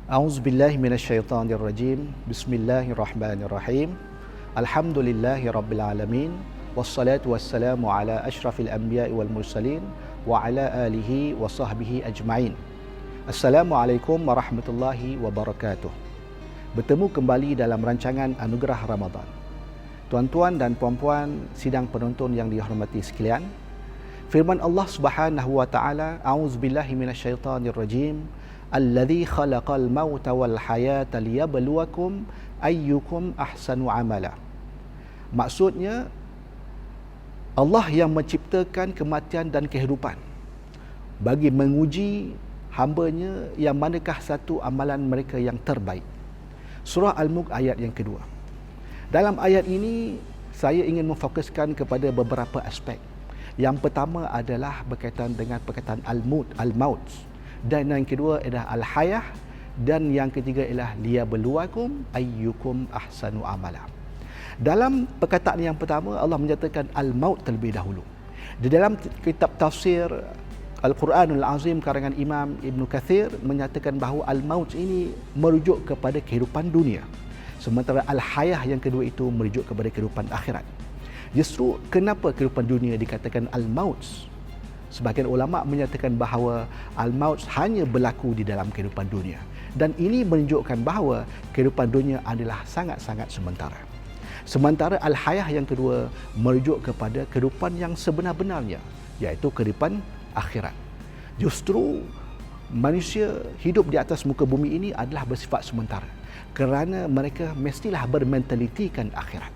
A'udzubillahi minasyaitonirrajim. Bismillahirrahmanirrahim. Alhamdulillahirabbil alamin. Wassalatu wassalamu ala asyrafil anbiya'i wal mursalin wa ala alihi wa sahbihi ajma'in. Assalamualaikum warahmatullahi wabarakatuh. Bertemu kembali dalam rancangan Anugerah Ramadan. Tuan-tuan dan puan-puan sidang penonton yang dihormati sekalian, firman Allah Subhanahu wa taala, A'udzubillahi minasyaitonirrajim. Alladzi khalaqal mauta wal hayata liyabluwakum ayyukum ahsanu amala. Maksudnya, Allah yang menciptakan kematian dan kehidupan bagi menguji hamba-Nya yang manakah satu amalan mereka yang terbaik. Surah Al-Mulk ayat yang kedua. Dalam ayat ini saya ingin memfokuskan kepada beberapa aspek. Yang pertama adalah berkaitan dengan perkataan al-maut, dan yang kedua adalah al-hayah, dan yang ketiga ialah liyabluwakum ayyukum ahsanu amala. Dalam perkataan yang pertama, Allah menyatakan al-maut terlebih dahulu. Di dalam kitab tafsir Al-Quranul Azim karangan Imam Ibn Kathir menyatakan bahawa al-maut ini merujuk kepada kehidupan dunia, sementara al-hayah yang kedua itu merujuk kepada kehidupan akhirat. Justru kenapa kehidupan dunia dikatakan al-maut? Sebahagian ulama menyatakan bahawa al-maut hanya berlaku di dalam kehidupan dunia, dan ini menunjukkan bahawa kehidupan dunia adalah sangat-sangat sementara. Sementara al-hayah yang kedua merujuk kepada kehidupan yang sebenar-benarnya, iaitu kehidupan akhirat. Justru manusia hidup di atas muka bumi ini adalah bersifat sementara, kerana mereka mestilah bermentalitikan akhirat.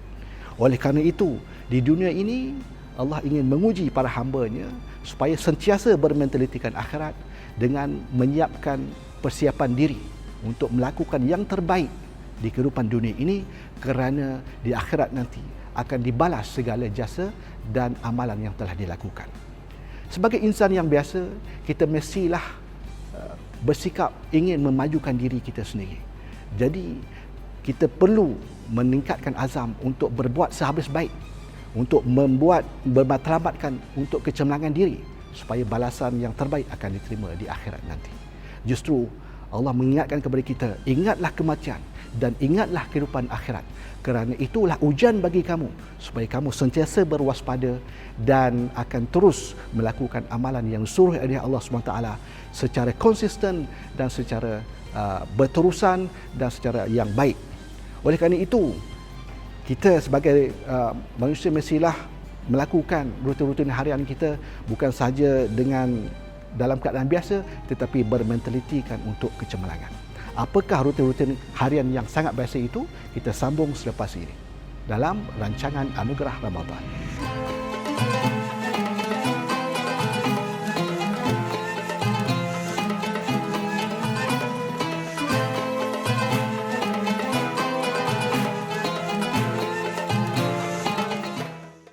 Oleh kerana itu, di dunia ini Allah ingin menguji para hamba-Nya supaya sentiasa bermentalitikan akhirat dengan menyiapkan persiapan diri untuk melakukan yang terbaik di kehidupan dunia ini, kerana di akhirat nanti akan dibalas segala jasa dan amalan yang telah dilakukan. Sebagai insan yang biasa, kita mestilah bersikap ingin memajukan diri kita sendiri. Jadi kita perlu meningkatkan azam untuk berbuat sehabis baik, untuk bermatlamatkan untuk kecemerlangan diri, supaya balasan yang terbaik akan diterima di akhirat nanti. Justru Allah mengingatkan kepada kita, ingatlah kematian dan ingatlah kehidupan akhirat, kerana itulah ujian bagi kamu, supaya kamu sentiasa berwaspada dan akan terus melakukan amalan yang disuruh oleh Allah SWT secara konsisten dan secara berterusan dan secara yang baik. Oleh kerana itu, kita sebagai manusia mestilah melakukan rutin-rutin harian kita bukan sahaja dengan dalam keadaan biasa, tetapi bermentalitikan untuk kecemerlangan. Apakah rutin-rutin harian yang sangat biasa itu? Kita sambung selepas ini dalam rancangan Anugerah Ramadan.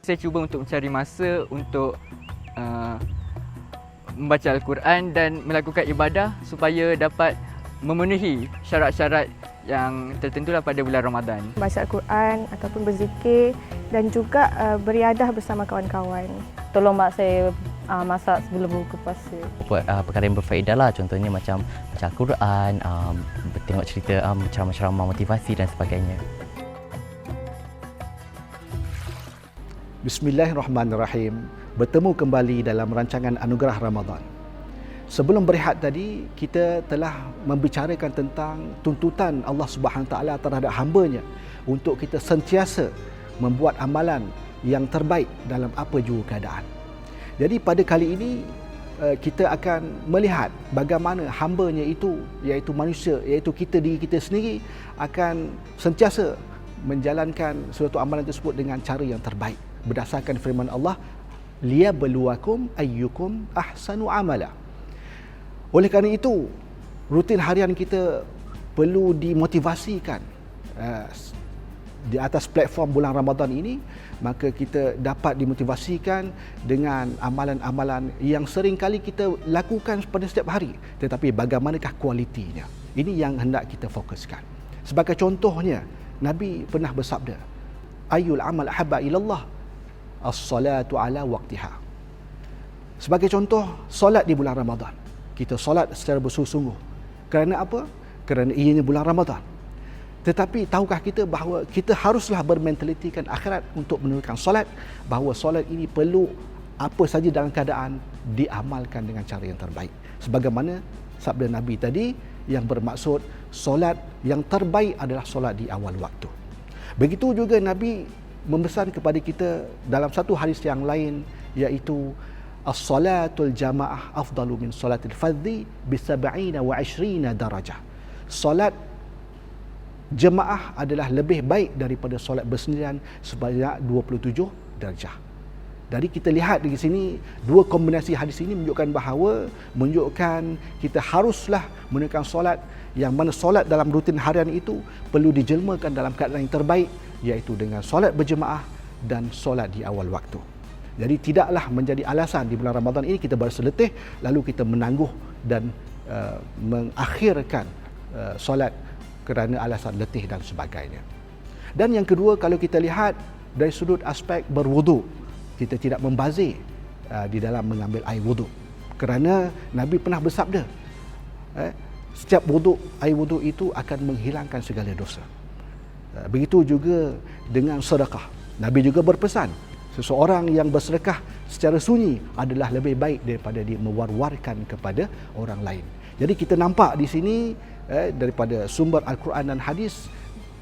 Saya cuba untuk mencari masa untuk membaca Al-Quran dan melakukan ibadah supaya dapat memenuhi syarat-syarat yang tertentulah pada bulan Ramadan. Baca Al-Quran ataupun berzikir dan juga beriadah bersama kawan-kawan. Tolong mak saya masak sebelum buka puasa. Buat perkara yang berfaedah lah, contohnya macam baca Al-Quran, tengok cerita ceramah-ceramah motivasi dan sebagainya. Bismillahirrahmanirrahim. Bertemu kembali dalam rancangan Anugerah Ramadan. Sebelum berehat tadi, kita telah membicarakan tentang tuntutan Allah Subhanahu Wa Taala terhadap hamba-Nya untuk kita sentiasa membuat amalan yang terbaik dalam apa jua keadaan. Jadi pada kali ini kita akan melihat bagaimana hamba-Nya itu, iaitu manusia, iaitu kita, diri kita sendiri, akan sentiasa menjalankan suatu amalan tersebut dengan cara yang terbaik berdasarkan firman Allah, liyabluwakum ayyukum ahsanu amala. Oleh kerana itu, rutin harian kita perlu dimotivasikan di atas platform bulan Ramadan ini. Maka kita dapat dimotivasikan dengan amalan-amalan yang sering kali kita lakukan pada setiap hari, tetapi bagaimanakah kualitinya? Ini yang hendak kita fokuskan. Sebagai contohnya, Nabi pernah bersabda, ayyul amal ahabba ilallah as-salatu ala waqtiha. Sebagai contoh, solat di bulan Ramadan. Kita solat secara bersungguh-sungguh. Kerana apa? kerana ianya bulan Ramadan. Tetapi tahukah kita bahawa kita haruslah bermentalitikan akhirat untuk menunaikan solat, bahawa solat ini perlu apa saja dalam keadaan diamalkan dengan cara yang terbaik. Sebagaimana sabda Nabi tadi yang bermaksud solat yang terbaik adalah solat di awal waktu. Begitu juga Nabi memesan kepada kita dalam satu hadis yang lain, iaitu as-salatul jamaah afdalu min salatil fardhi bi 27 darajah. Solat jemaah adalah lebih baik daripada solat bersendirian sebanyak 27 darjah. Dari kita lihat di sini, dua kombinasi hadis ini menunjukkan kita haruslah menunaikan solat, yang mana solat dalam rutin harian itu perlu dijelmakan dalam keadaan yang terbaik, iaitu dengan solat berjemaah dan solat di awal waktu. Jadi tidaklah menjadi alasan di bulan Ramadan ini kita berasa letih lalu kita menangguh dan mengakhirkan solat kerana alasan letih dan sebagainya. Dan yang kedua, kalau kita lihat dari sudut aspek berwuduk, kita tidak membazir di dalam mengambil air wuduk, kerana Nabi pernah bersabda, setiap wuduk, air wuduk itu akan menghilangkan segala dosa. Begitu juga dengan sedekah. Nabi juga berpesan, seseorang yang bersedekah secara sunyi adalah lebih baik daripada dia mewar-warkan kepada orang lain. Jadi kita nampak di sini daripada sumber Al-Quran dan hadis,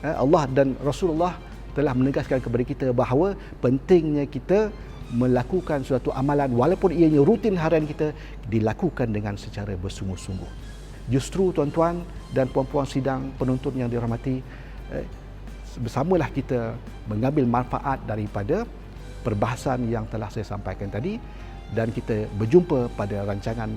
Allah dan Rasulullah telah menegaskan kepada kita bahawa pentingnya kita melakukan suatu amalan walaupun ianya rutin harian kita dilakukan dengan secara bersungguh-sungguh. Justru tuan-tuan dan puan-puan sidang penonton yang dirahmati, bersamalah kita mengambil manfaat daripada perbahasan yang telah saya sampaikan tadi, dan kita berjumpa pada rancangan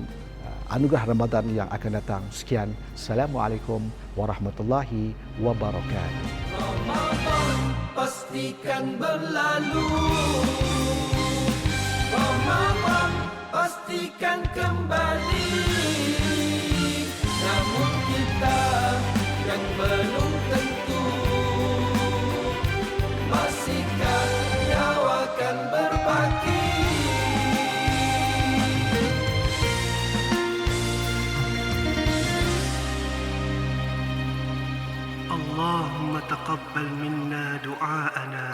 Anugerah Ramadan yang akan datang. Sekian. Assalamualaikum warahmatullahi wabarakatuh. Ramadan pastikan berlalu. Ramadan pastikan kembali. Namun kita yang belum tentu, masihkah nyawa akan berbaki. اللهم تقبل منا دعاءنا